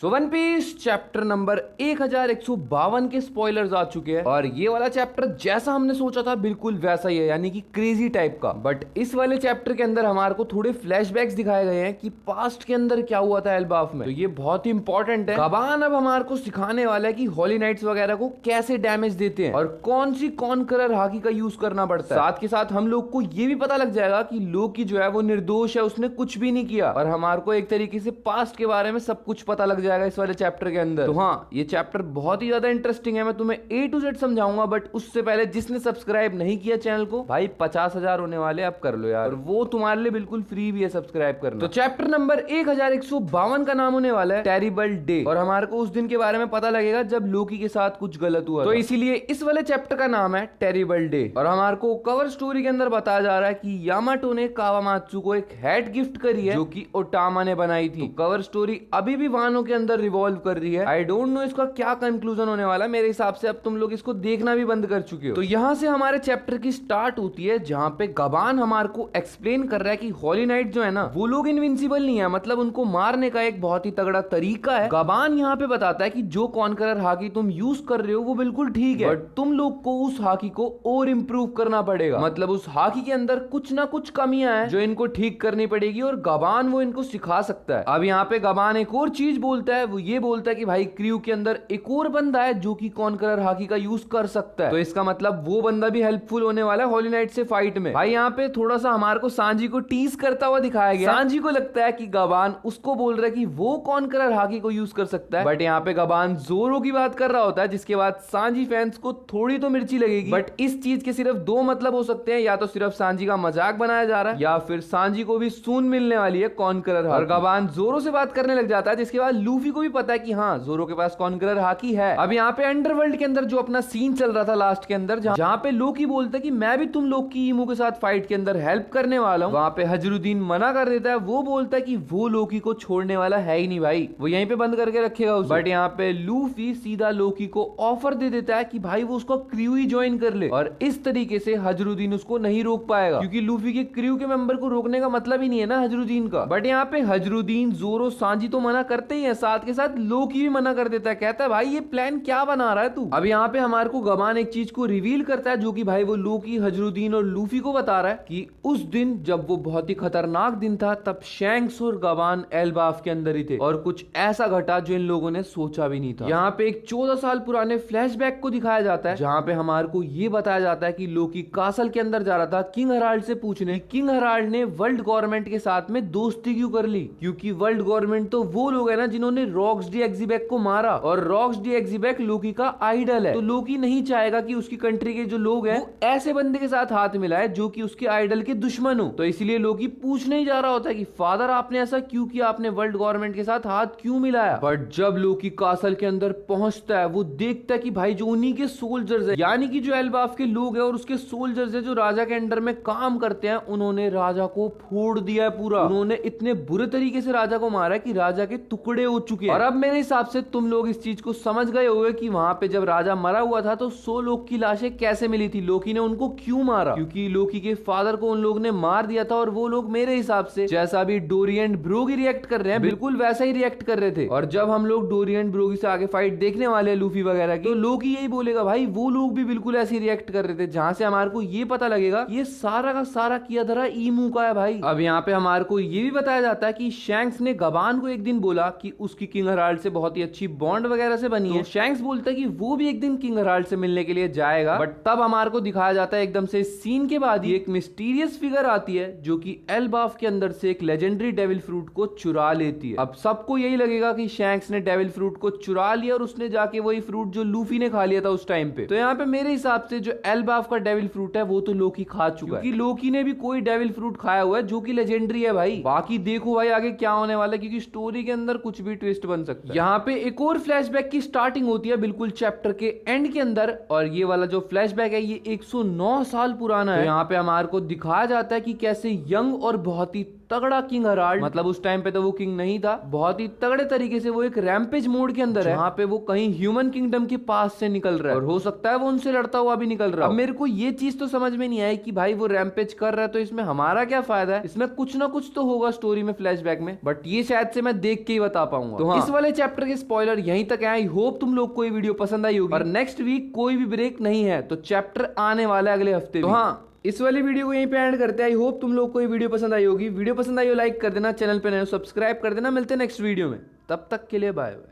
सो One Piece chapter number 1152 के spoilers आ चुके हैं और ये वाला चैप्टर जैसा हमने सोचा था बिल्कुल वैसा ही है, यानी कि क्रेजी टाइप का। बट इस वाले चैप्टर के अंदर हमारे को थोड़े फ्लैशबैक्स दिखाए गए हैं कि पास्ट के अंदर क्या हुआ था एल्बाफ में। तो ये बहुत ही इंपॉर्टेंट है। गबान अब हमारे को सिखाने वाला है कि होली नाइट्स वगैरह को कैसे डैमेज देते हैं और कौन सी कॉन्करर हाकी का यूज करना पड़ता है। साथ के साथ हम लोग को ये भी पता लग जाएगा कि लोकी जो है वो निर्दोष है, उसने कुछ भी नहीं किया और हमारे को एक तरीके से पास्ट के बारे में सब कुछ पता लग जाएगा इस वाले चैप्टर के अंदर। तो हाँ, ये चैप्टर बहुत ही ज्यादा इंटरेस्टिंग है। मैं तुम्हें A to Z समझाऊंगा, बट उससे पहले जिसने सब्सक्राइब नहीं किया चैनल को, भाई 50,000 होने वाले अब कर लो यार, और वो तुम्हारे लिए बिल्कुल फ्री भी है सब्सक्राइब करना। तो चैप्टर नंबर 1152 का नाम होने वाला है टेरिबल डे और हमारे को उस दिन के बारे में पता लगेगा जब लोकी के साथ कुछ गलत हुआ। तो इसीलिए इस वाले चैप्टर का नाम है टेरिबल डे और हमारे को कवर स्टोरी के अंदर बताया जा रहा है कि यामाटो ने कावामात्सु को एक हैट गिफ्ट करी है जो कि ओटामा ने बनाई थी। तो कवर स्टोरी अभी भी वानो के अंदर रिवॉल्व कर रही है। आई डोंट नो इसका क्या कंक्लूजन होने वाला है। मेरे हिसाब से अब तुम लोग इसको देखना भी बंद कर चुके हो। तो यहाँ से हमारे चैप्टर की स्टार्ट होती है जहाँ पे गबान हमारे को एक्सप्लेन कर रहा है कि होली नाइट जो है ना, वो लोग इनविंसिबल नहीं है, मतलब उनको मारने का एक बहुत ही तगड़ा तरीका है। गबान यहाँ पे बताता है कि जो कॉन्करर हाकी तुम यूज कर रहे हो वो बिल्कुल ठीक है, बट तुम लोग को उस हाकी को और इम्प्रूव करना पड़ेगा। मतलब उस हाकी के अंदर कुछ ना कुछ कमियां हैं जो इनको ठीक करनी पड़ेगी और गबान वो इनको सिखा सकता है। अब यहाँ पे गबान एक और चीज बोलता है, वो ये बोलता है कि भाई क्रू के अंदर एक और बंदा है जो कि कॉन्करर हाकी का यूज कर सकता है। तो इसका मतलब वो बंदा भी हेल्पफुल होने वाला है होली नाइट से फाइट में। भाई यहाँ पे थोड़ा सा हमारे को सांजी को टीज करता हुआ दिखाया गया। सांजी को लगता है कि गबान उसको बोल रहा है कि वो कॉन्करर हाकी को यूज कर सकता है, बट यहाँ पे गबान जोरो की बात कर रहा होता है, जिसके बाद सांजी फैंस को थोड़ी तो मिर्ची लगेगी। बट इस चीज के सिर्फ दो मतलब हो सकते हैं, या तो सिर्फ सांजी का मजाक बनाया जा रहा है या फिर सांजी को भी सून मिलने वाली है कॉन्करर हाकी। और गबान जोरो से बात करने लग जाता है, जिसके बाद लूफी को भी पता है कि हाँ, जोरो के पास कॉन्करर हाकी है। अब यहाँ पे अंडरवर्ल्ड के अंदर जो अपना सीन चल रहा था लास्ट के अंदर, जहाँ पे लोकी बोलता है कि मैं भी तुम लोग की ईमू के साथ फाइट के अंदर हेल्प करने वाला हूँ, वहाँ पे हजरुद्दीन मना कर देता है। वो बोलता है कि वो लोकी को छोड़ने वाला है ही नहीं भाई, वो यहीं पे बंद करके रखेगा उसे। बट यहाँ पे लूफी सीधा लोकी को ऑफर दे देता है कि भाई वो उसका क्रू ही ज्वाइन कर ले, और इस तरीके से हजरुद्दीन उसको नहीं रोक पाएगा, क्योंकि लूफी के क्रू के मेंबर को रोकने का मतलब ही नहीं है ना हजरुद्दीन का। बट यहाँ पे हजरुद्दीन, जोरो, सांजी तो मना करते ही है, साथ के साथ लोकी भी मना कर देता है। कहता है भाई ये प्लान क्या बना रहा है तू। अब यहाँ पे हमारे को गबान एक चीज को रिवील करता है जो कि भाई वो लोकी, हजरुद्दीन और लूफी को बता रहा है कि उस दिन जब वो बहुत ही खतरनाक दिन था, तब शैंक्स और गबान एल्बाफ के अंदर ही थे और कुछ ऐसा घटा जो इन लोगों ने सोचा भी नहीं था। यहाँ पे एक 14 साल पुराने फ्लैशबैक को दिखाया जाता है जहाँ पे हमारे को ये बताया जाता है कि लोकी कासल के अंदर जा रहा था किंग हराल्ड से पूछने, किंग हराल्ड ने वर्ल्ड गवर्नमेंट के साथ में दोस्ती क्यों कर ली, क्योंकि वर्ल्ड गवर्नमेंट तो वो लोग है ना जिन्होंने रॉक्स डी एक्जिबैक को मारा, और रॉक्स डी एक्जिबैक लोकी का आइडल है। तो लोकी नहीं चाहेगा कि उसकी कंट्री के जो लोग हैं वो ऐसे बंदे के साथ हाथ मिलाए जो कि उसके आइडल के दुश्मन हो। तो इसलिए लोकी पूछने ही जा रहा होता है कि फादर आपने ऐसा क्यों किया, आपने वर्ल्ड गवर्नमेंट के साथ हाथ क्यों मिलाया। बट जब लोकी कासल के अंदर पहुंचता है, वो देखता है कि भाई जो उन्हीं के सोल्जर्स है, यानी कि जो एल्बाफ के लोग हैं और उसके सोल्जर्स है जो राजा के अंडर में काम करते हैं, उन्होंने राजा को फोड़ दिया है पूरा। उन्होंने इतने बुरे तरीके से राजा को मारा है कि राजा के टुकड़े हो चुके हैं। और अब मेरे हिसाब से तुम लोग इस चीज को समझ गए होंगे कि वहां पे जब राजा मरा हुआ था तो 100 लोग की लाशें कैसे मिली थी, लोकी ने उनको क्यों मारा, क्योंकि लोकी के फादर को उन लोग ने मार दिया था। और वो लोग मेरे हिसाब से जैसा भी डोरी एंड ब्रोगी रिएक्ट कर रहे हैं बिल्कुल वैसा ही रिएक्ट कर रहे थे। और जब हम लोग डोरी एंड ब्रोगी से आगे फाइट देखने वाले हैं लूफी वगैरह की, तो लोकी यही बोलेगा भाई वो लोग भी बिल्कुल ऐसे ही रिएक्ट कर रहे थे, जहां से हमारे को ये पता लगेगा ये सारा का सारा किया धरा ईमू का है भाई। अब यहाँ पे हमारे को ये भी बताया जाता है कि शैंक्स ने गबान को एक दिन बोला कि उसकी किंग हराल्ड से बहुत ही अच्छी बॉन्ड वगैरह से बनी है। शैंक्स बोलता है कि वो भी एक दिन किंग हराल्ड से मिलने के लिए जाएगा। बट तब हमारे को दिखाया जाता है एकदम से सीन के बाद ही एक मिस्टीरियस फिगर आती है जो कि एल्बाफ के अंदर से एक लेजेंडरी डेविल फ्रूट को चुरा लेती है। अब सबको यही लगेगा कि शैंक्स ने डेविल फ्रूट को चुरा लिया और उसने जाके वही फ्रूट जो लूफी ने खा लिया था उस टाइम पे। तो यहाँ पे मेरे हिसाब से जो एल्बाफ का डेविल फ्रूट है वो तो लोकी खा चुका है, क्योंकि लोकी ने भी कोई डेविल फ्रूट खाया हुआ है जो कि लेजेंडरी है भाई। बाकी देखो भाई आगे क्या होने वाला है, क्योंकि स्टोरी के अंदर कुछ भी ट्विस्ट बन सकता है। यहाँ पे एक और फ्लैशबैक की स्टार्टिंग होती है बिल्कुल चैप्टर के एंड के अंदर, और ये वाला जो फ्लैशबैक है ये 109 साल पुराना है। तो यहाँ पे हमारे को दिखाया जाता है कि कैसे यंग और बहुत ही तगड़ा किंग हराल्ड, मतलब उस टाइम पे तो वो किंग नहीं था, बहुत ही तगड़े तरीके से वो एक रैम्पेज मोड के अंदर है, जहाँ पे वो कहीं ह्यूमन किंगडम के पास से निकल रहा है और हो सकता है वो उनसे लड़ता हुआ भी निकल रहा है। अब मेरे को ये चीज तो समझ में नहीं आई कि भाई वो रैम्पेज कर रहा है तो इसमें हमारा क्या फायदा है, इसमें कुछ ना कुछ तो होगा स्टोरी में, फ्लैशबैक में, बट ये शायद से मैं देख के ही बता पाऊंगा। तो हाँ, इस वाले चैप्टर के स्पॉइलर यहीं तक है। आई होप तुम लोग को ये वीडियो पसंद आई होगी और नेक्स्ट वीक कोई भी ब्रेक नहीं है, तो चैप्टर आने वाला है अगले हफ्ते। तो हाँ, इस वाली वीडियो को यहीं पे एंड करते हैं। आई होप तुम लोग को ये वीडियो पसंद आई होगी। वीडियो पसंद आई हो लाइक कर देना, चैनल पे नए हो सब्सक्राइब कर देना। मिलते हैं नेक्स्ट वीडियो में, तब तक के लिए बाय बाय।